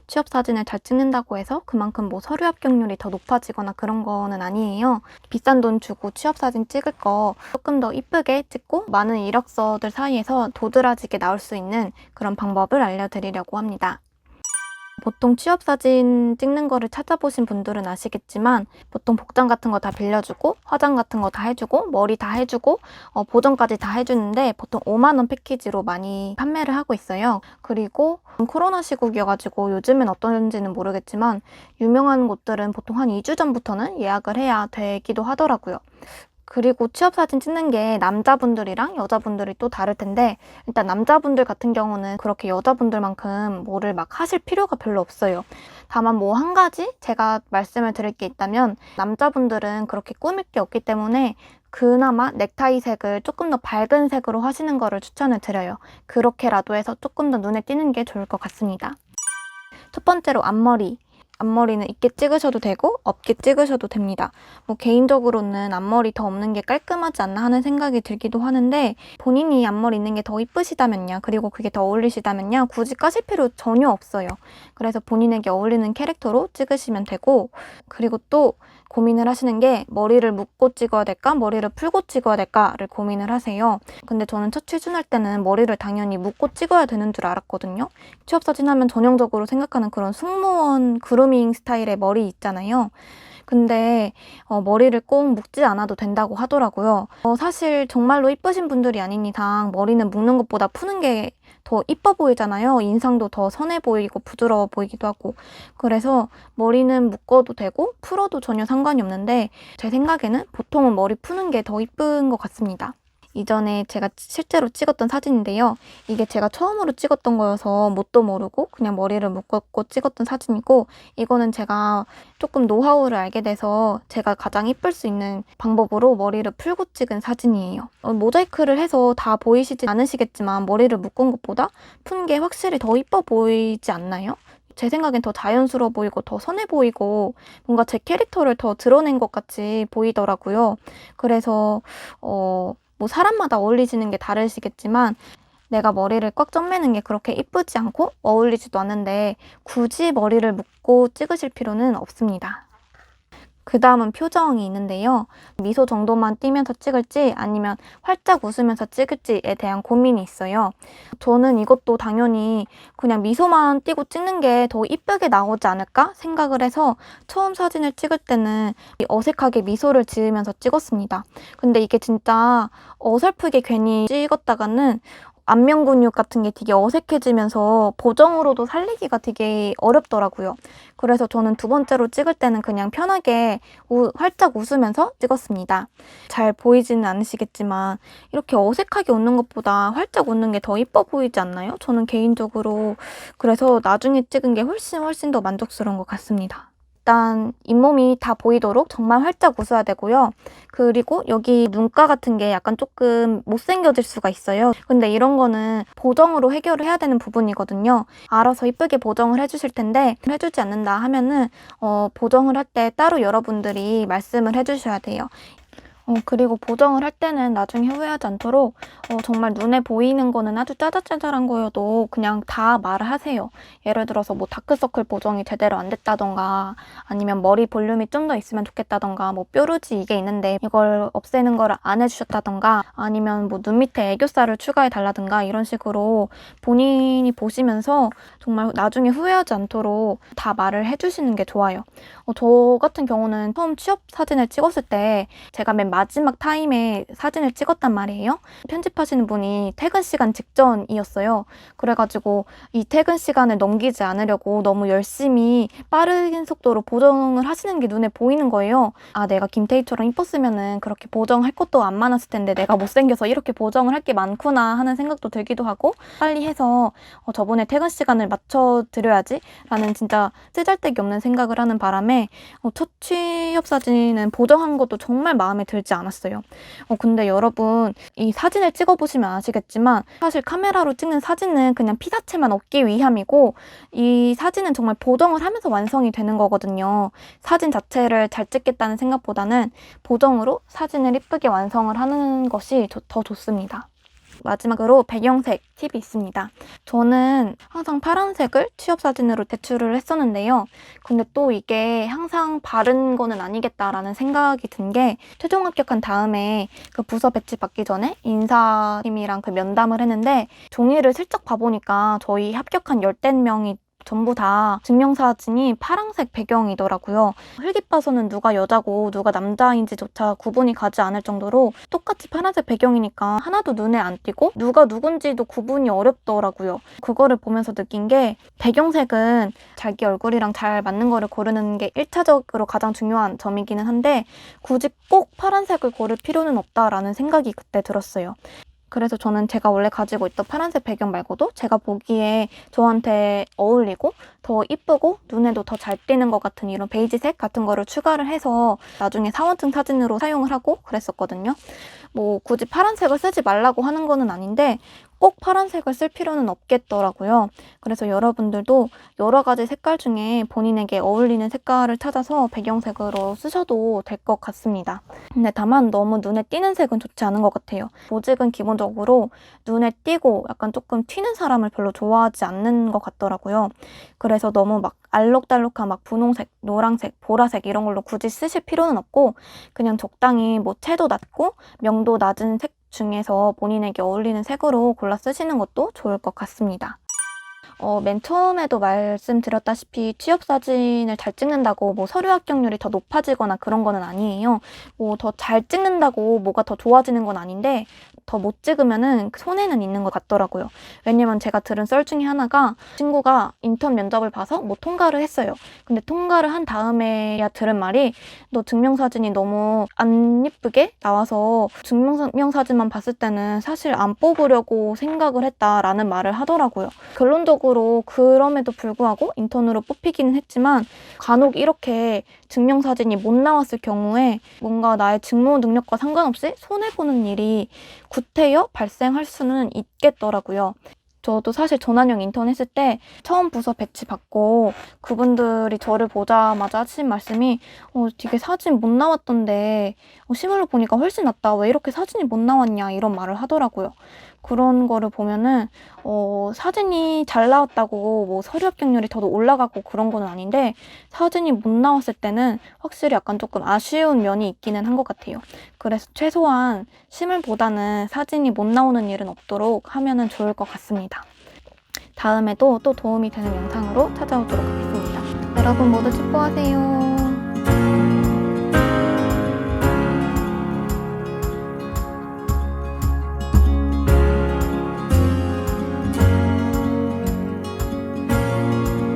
취업 사진을 잘 찍는다고 해서 그만큼 뭐 서류 합격률이 더 높아지거나 그런 거는 아니에요. 비싼 돈 주고 취업 사진 찍을 거 조금 더 이쁘게 찍고 많은 이력서들 사이에서 도드라지게 나올 수 있는 그런 방법을 알려드리려고 합니다. 보통 취업 사진 찍는 거를 찾아보신 분들은 아시겠지만 보통 복장 같은 거 다 빌려주고 화장 같은 거 다 해주고 머리 다 해주고 보정까지 다 해주는데 보통 5만 원 패키지로 많이 판매를 하고 있어요. 그리고 코로나 시국이어가지고 요즘엔 어떤지는 모르겠지만 유명한 곳들은 보통 한 2주 전부터는 예약을 해야 되기도 하더라고요. 그리고 취업 사진 찍는 게 남자분들이랑 여자분들이 또 다를 텐데 일단 남자분들 같은 경우는 그렇게 여자분들만큼 뭐를 막 하실 필요가 별로 없어요. 다만 뭐 한 가지 제가 말씀을 드릴 게 있다면 남자분들은 그렇게 꾸밀 게 없기 때문에 그나마 넥타이 색을 조금 더 밝은 색으로 하시는 거를 추천을 드려요. 그렇게라도 해서 조금 더 눈에 띄는 게 좋을 것 같습니다. 첫 번째로 앞머리. 앞머리는 있게 찍으셔도 되고 없게 찍으셔도 됩니다. 뭐 개인적으로는 앞머리 더 없는 게 깔끔하지 않나 하는 생각이 들기도 하는데 본인이 앞머리 있는 게 더 이쁘시다면요. 그리고 그게 더 어울리시다면요. 굳이 까실 필요 전혀 없어요. 그래서 본인에게 어울리는 캐릭터로 찍으시면 되고 그리고 또 고민을 하시는 게 머리를 묶고 찍어야 될까 머리를 풀고 찍어야 될까를 고민을 하세요. 근데 저는 첫 취준할 때는 머리를 당연히 묶고 찍어야 되는 줄 알았거든요. 취업사진 하면 전형적으로 생각하는 그런 승무원 그루밍 스타일의 머리 있잖아요. 근데 머리를 꼭 묶지 않아도 된다고 하더라고요. 사실 정말로 이쁘신 분들이 아닌 이상 머리는 묶는 것보다 푸는 게 더 이뻐 보이잖아요. 인상도 더 선해 보이고 부드러워 보이기도 하고. 그래서 머리는 묶어도 되고 풀어도 전혀 상관이 없는데 제 생각에는 보통은 머리 푸는 게 더 이쁜 것 같습니다. 이전에 제가 실제로 찍었던 사진인데요. 이게 제가 처음으로 찍었던 거여서 뭣도 모르고 그냥 머리를 묶었고 찍었던 사진이고 이거는 제가 조금 노하우를 알게 돼서 제가 가장 이쁠 수 있는 방법으로 머리를 풀고 찍은 사진이에요. 모자이크를 해서 다 보이시지 않으시겠지만 머리를 묶은 것보다 푼 게 확실히 더 이뻐 보이지 않나요? 제 생각엔 더 자연스러워 보이고 더 선해 보이고 뭔가 제 캐릭터를 더 드러낸 것 같이 보이더라고요. 그래서 뭐 사람마다 어울리시는 게 다르시겠지만 내가 머리를 꽉 점매는 게 그렇게 이쁘지 않고 어울리지도 않는데 굳이 머리를 묶고 찍으실 필요는 없습니다. 그 다음은 표정이 있는데요. 미소 정도만 띄면서 찍을지 아니면 활짝 웃으면서 찍을지에 대한 고민이 있어요. 저는 이것도 당연히 그냥 미소만 띄고 찍는 게 더 이쁘게 나오지 않을까 생각을 해서 처음 사진을 찍을 때는 어색하게 미소를 지으면서 찍었습니다. 근데 이게 진짜 어설프게 괜히 찍었다가는 안면 근육 같은 게 되게 어색해지면서 보정으로도 살리기가 되게 어렵더라고요. 그래서 저는 두 번째로 찍을 때는 그냥 편하게 활짝 웃으면서 찍었습니다. 잘 보이지는 않으시겠지만 이렇게 어색하게 웃는 것보다 활짝 웃는 게 더 이뻐 보이지 않나요? 저는 개인적으로 그래서 나중에 찍은 게 훨씬 더 만족스러운 것 같습니다. 일단 잇몸이 다 보이도록 정말 활짝 웃어야 되고요. 그리고 여기 눈가 같은 게 약간 조금 못생겨질 수가 있어요. 근데 이런 거는 보정으로 해결을 해야 되는 부분이거든요. 알아서 이쁘게 보정을 해주실 텐데 해주지 않는다 하면은 보정을 할 때 따로 여러분들이 말씀을 해주셔야 돼요. 그리고 보정을 할 때는 나중에 후회하지 않도록 정말 눈에 보이는 거는 아주 짜잘짜잘한 거여도 그냥 다 말을 하세요. 예를 들어서 뭐 다크서클 보정이 제대로 안 됐다던가 아니면 머리 볼륨이 좀 더 있으면 좋겠다던가 뭐 뾰루지 이게 있는데 이걸 없애는 걸 안 해주셨다던가 아니면 뭐 눈 밑에 애교살을 추가해 달라든가 이런 식으로 본인이 보시면서 정말 나중에 후회하지 않도록 다 말을 해주시는 게 좋아요. 저 같은 경우는 처음 취업 사진을 찍었을 때 제가 맨 마지막 타임에 사진을 찍었단 말이에요. 편집하시는 분이 퇴근 시간 직전이었어요. 그래가지고 이 퇴근 시간을 넘기지 않으려고 너무 열심히 빠른 속도로 보정을 하시는 게 눈에 보이는 거예요. 아, 내가 김태희처럼 이뻤으면은 그렇게 보정할 것도 안 많았을 텐데 내가 못생겨서 이렇게 보정을 할 게 많구나 하는 생각도 들기도 하고 빨리 해서 저번에 퇴근 시간을 맞춰드려야지 라는 진짜 쓰잘데기 없는 생각을 하는 바람에 첫 취업 사진은 보정한 것도 정말 마음에 들지 않았어요. 근데 여러분 이 사진을 찍어보시면 아시겠지만 사실 카메라로 찍는 사진은 그냥 피사체만 얻기 위함이고 이 사진은 정말 보정을 하면서 완성이 되는 거거든요. 사진 자체를 잘 찍겠다는 생각보다는 보정으로 사진을 이쁘게 완성을 하는 것이 더 좋습니다. 마지막으로 배경색 팁이 있습니다. 저는 항상 파란색을 취업사진으로 제출을 했었는데요. 근데 또 이게 항상 바른 거는 아니겠다라는 생각이 든 게 최종 합격한 다음에 그 부서 배치 받기 전에 인사팀이랑 그 면담을 했는데 종이를 슬쩍 봐보니까 저희 합격한 10명이 전부 다 증명사진이 파란색 배경이더라고요. 흘깃 봐서는 누가 여자고 누가 남자인지조차 구분이 가지 않을 정도로 똑같이 파란색 배경이니까 하나도 눈에 안 띄고 누가 누군지도 구분이 어렵더라고요. 그거를 보면서 느낀 게 배경색은 자기 얼굴이랑 잘 맞는 거를 고르는 게 1차적으로 가장 중요한 점이기는 한데 굳이 꼭 파란색을 고를 필요는 없다라는 생각이 그때 들었어요. 그래서 저는 제가 원래 가지고 있던 파란색 배경 말고도 제가 보기에 저한테 어울리고 더 이쁘고 눈에도 더 잘 띄는 것 같은 이런 베이지색 같은 거를 추가를 해서 나중에 사원증 사진으로 사용을 하고 그랬었거든요. 뭐 굳이 파란색을 쓰지 말라고 하는 거는 아닌데 꼭 파란색을 쓸 필요는 없겠더라고요. 그래서 여러분들도 여러 가지 색깔 중에 본인에게 어울리는 색깔을 찾아서 배경색으로 쓰셔도 될 것 같습니다. 근데 다만 너무 눈에 띄는 색은 좋지 않은 것 같아요. 보직은 기본적으로 눈에 띄고 약간 조금 튀는 사람을 별로 좋아하지 않는 것 같더라고요. 그래서 너무 막 알록달록한 막 분홍색, 노란색, 보라색 이런 걸로 굳이 쓰실 필요는 없고 그냥 적당히 뭐 채도 낮고 명도 낮은 색 중에서 본인에게 어울리는 색으로 골라 쓰시는 것도 좋을 것 같습니다. 맨 처음에도 말씀드렸다시피 취업사진을 잘 찍는다고 뭐 서류 합격률이 더 높아지거나 그런 거는 아니에요. 뭐 더 잘 찍는다고 뭐가 더 좋아지는 건 아닌데 더 못 찍으면은 손해는 있는 것 같더라고요. 왜냐면 제가 들은 썰 중에 하나가 친구가 인턴 면접을 봐서 뭐 통과를 했어요. 근데 통과를 한 다음에야 들은 말이 너 증명사진이 너무 안 예쁘게 나와서 증명사진만 봤을 때는 사실 안 뽑으려고 생각을 했다라는 말을 하더라고요. 결론적으로 그럼에도 불구하고 인턴으로 뽑히기는 했지만 간혹 이렇게 증명사진이 못 나왔을 경우에 뭔가 나의 직무 능력과 상관없이 손해보는 일이 구태여 발생할 수는 있겠더라고요. 저도 사실 전환형 인턴 했을 때 처음 부서 배치 받고 그분들이 저를 보자마자 하신 말씀이 되게 사진 못 나왔던데 실물로 보니까 훨씬 낫다. 왜 이렇게 사진이 못 나왔냐 이런 말을 하더라고요. 그런 거를 보면은 사진이 잘 나왔다고 뭐 서류 합격률이 더 올라가고 그런 거는 아닌데 사진이 못 나왔을 때는 확실히 약간 조금 아쉬운 면이 있기는 한 것 같아요. 그래서 최소한 실물보다는 사진이 못 나오는 일은 없도록 하면은 좋을 것 같습니다. 다음에도 또 도움이 되는 영상으로 찾아오도록 하겠습니다. 여러분 모두 축복하세요.